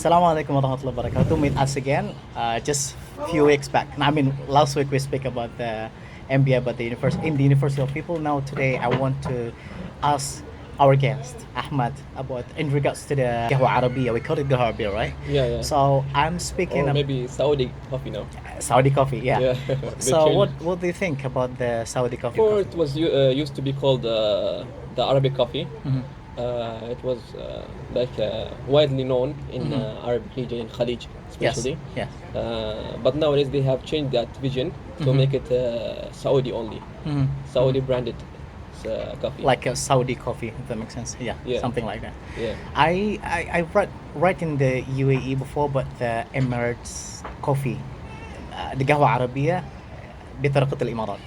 Assalamu alaikum warahmatullahi wabarakatuh. Meet us again. Just few weeks back. I mean, last week we speak about the MBA, but the University of People. Now today I want to ask our guest Ahmad about in regards to the Qahwa Arabiya. We call it Qahwa Arabiya, right? Yeah, yeah. So I'm speaking Or of maybe Saudi coffee now. Saudi coffee. Yeah. Yeah. They So changed. what do you think about the Saudi coffee? Before it was used to be called the Arabic coffee. Mhm. It was widely known in Mhm. Arab region in Khalij, Yes. especially. Yes. But nowadays they have changed that vision to Mhm. make it Saudi only, Mhm. Saudi branded coffee. Like a Saudi coffee, if that makes sense. Yeah. Yeah. Something like that. Yeah. I read in the UAE before, but the Emirates coffee, the قهوة عربية بطريقة الإمارات.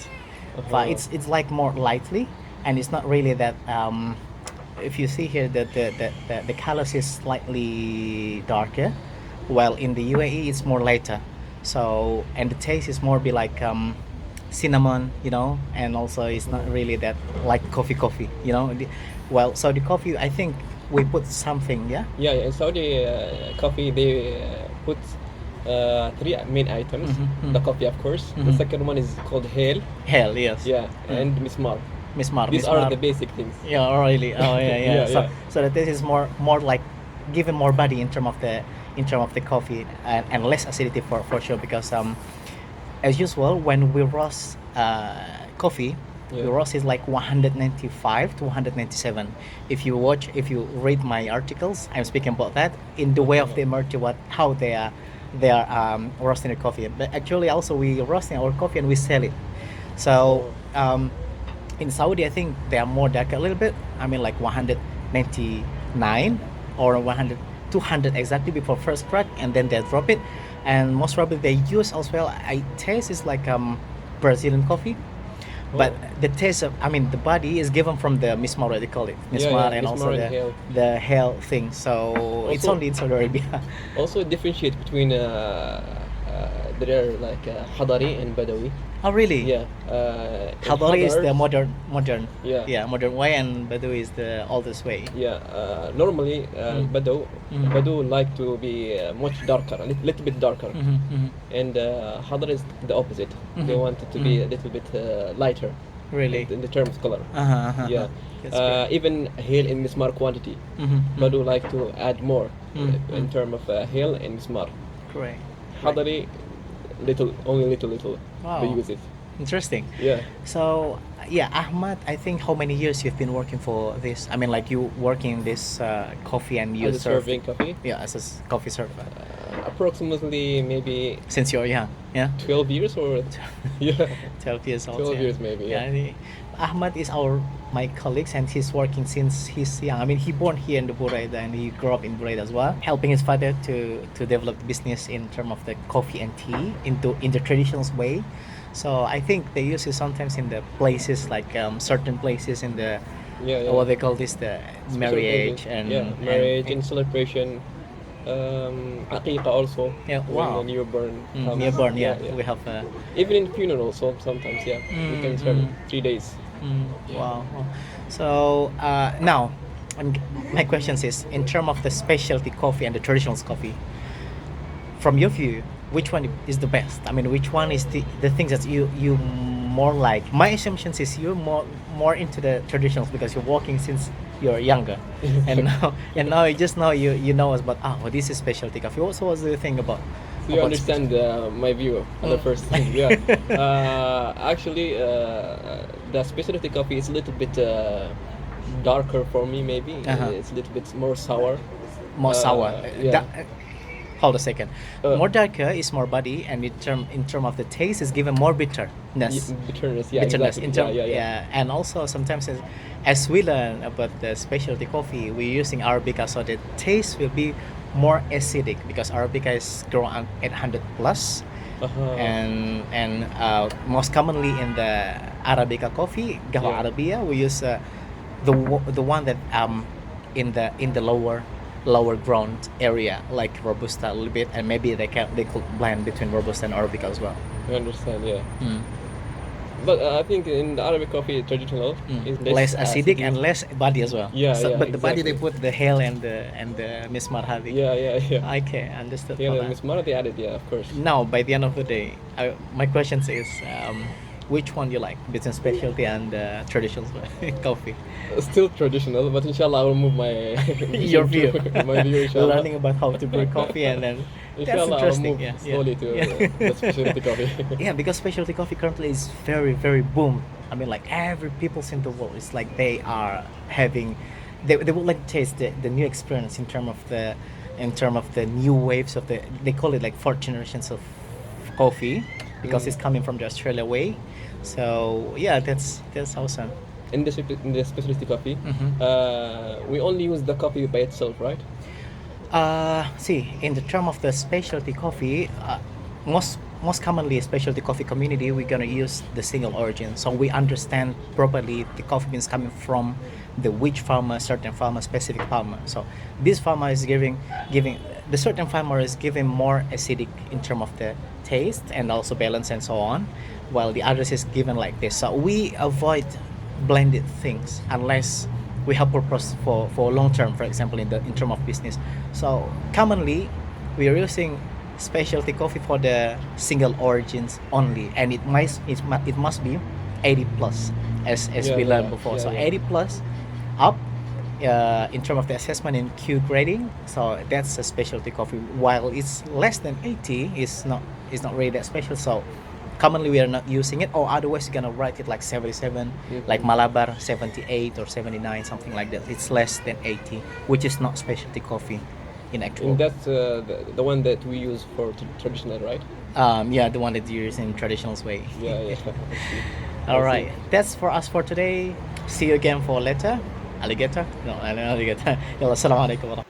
Uh-huh. It's like more lightly, and it's not really that. If you see here, the colors is slightly darker, while in the UAE it's more lighter. So and the taste is more be like cinnamon, and also it's not really that like coffee. Well, so the coffee, I think we put something, yeah. Yeah, yeah. In Saudi coffee, they put three main items. Mhm, The mhm. coffee, of course. The Mhm. second one is called hale. Hell, yes. Yeah, and mismar. Mismar. These are Mismar. the basic things. Yeah, really. Oh, yeah, yeah. Yeah, so, yeah. so that this is more like giving more body in term of the coffee, and less acidity for sure, because as usual when we roast coffee, we Yeah. roast is like 195 to 197. If you read my articles, I'm speaking about that in the way of the emergency, how they are roasting the coffee. But actually also we roasting our coffee and we sell it. So in Saudi, I think they are more dark a little bit. I mean, like 199 or 100, 200 exactly before first crack, and then they drop it. And most probably they use as well. I taste is like Brazilian coffee, but Oh. the taste of, I mean, the body is given from the mismar, they call it Yeah, mismar, yeah, and also mismar and hale. the hell thing. So it's Also- only in Saudi Arabia. Also differentiate between there are like Hadari and Badawi. Oh, really? Yeah. In Hadari is the Hadars- modern. Yeah. Modern way, and Badawi is the oldest way. Yeah, normally Mm. Mm. Badu like to be much darker, a little bit darker, and Hadar is the opposite. They Mhm. want it to be a Mm. little bit lighter. Really? in the terms color. Yeah, That's great. even hail in mismar quantity. Mhm, Badu like to add more in Mm. term of hail and mismar. Great. Hadari, only little. Wow. They use it. Interesting. Yeah. So, yeah, Ahmad, I think how many years you've been working for this? I mean, like you working this coffee and you As a serve. serving coffee, Yeah, as a coffee server. approximately maybe Since you're young, yeah? 12 years or yeah. 12 years old. 12 yeah. years maybe, yeah. Ahmad is my colleagues, and he's working since he's young. I mean, he born here in the Buraida, and he grew up in Buraida as well, helping his father to develop the business in terms of the coffee and tea in the traditional way. So I think they use it sometimes in the places like certain places in the Yeah. what they call this, the Special marriage occasion. Marriage and celebration. Aqiqah also. Yeah, when wow. the newborn comes. newborn. Yeah, we have. Even in funerals, so sometimes, yeah, we can serve 3 days. Wow. So now, my question is, in terms of the specialty coffee and the traditional coffee, from your view, which one is the best? I mean, which one is the things that you more like? My assumptions is you're more into the traditionals because you're working since you're younger, and now you know about this is specialty coffee. Also, what do you think about? So you understand my view on the first thing, yeah. Actually, the specialty coffee is a little bit darker for me, maybe. Uh-huh. It's a little bit more sour. More sour. Yeah. Hold a second. Uh, More darker is more body, and in term of the taste is given more bitterness. Bitterness, yeah, Bitterness. exactly. In term, yeah. And also sometimes as we learn about the specialty coffee, we're using Arabica, so the taste will be more acidic because Arabica is grown at 100 plus, Uh-huh. and most commonly in the Arabica coffee, Qahwa Yeah. Arabiya, we use the one that in the lower ground area, like Robusta a little bit, and maybe they could blend between Robusta and Arabica as well. I understand, yeah. But I think in the Arabic coffee, traditional is less acidic and less body as well. Yeah, So, yeah, but the body they exactly. put the hale and the Miss Marhavi. Yeah, yeah, yeah. Okay, understood. Yeah, For the that. Miss Mara they added, yeah, of course. Now, by the end of the day, my question is, which one you like between specialty and traditional coffee? Still traditional, but inshallah I will move my Your vision view. to my view, inshallah. Learning about how to brew coffee and then that's Inshallah, I'll interesting. move Yeah, slowly to yeah. the specialty coffee. Yeah, because specialty coffee currently is very, very boom. I mean, like every people's in the world, it's like they are having, they would like to taste the new experience in term of the new waves of they call it like fourth generations of coffee because it's coming from the Australia way. So yeah, that's awesome. In the specialty coffee, Mhm. we only use the coffee by itself, right? See, in the term of the specialty coffee, most commonly specialty coffee community, we're gonna use the single origin, so we understand properly the coffee beans coming from the which farmer, certain farmer, specific farmer. So this farmer is giving the certain farmer is giving more acidic in term of the taste and also balance and so on, while the others is given like this. So we avoid blended things unless we have purpose for long term, for example in term of business. So commonly we are using specialty coffee for the single origins only, and it must be 80 plus as Yeah, we learned yeah, before. yeah, So yeah. 80 plus up in terms of the assessment in Q grading. So that's a specialty coffee, while it's less than 80 is not really that special. So commonly we are not using it, or otherwise you're gonna write it like 77, like Mhm. Malabar 78 or 79, something like that. It's less than 80, which is not specialty coffee in actual. And that's the one that we use for traditional, right? Yeah, the one that you use in traditional way. Yeah, yeah. I see. All I see. right, that's for us for today. See you again for later. Alligator? No, I don't know alligator. Yalla, assalamu alaikum.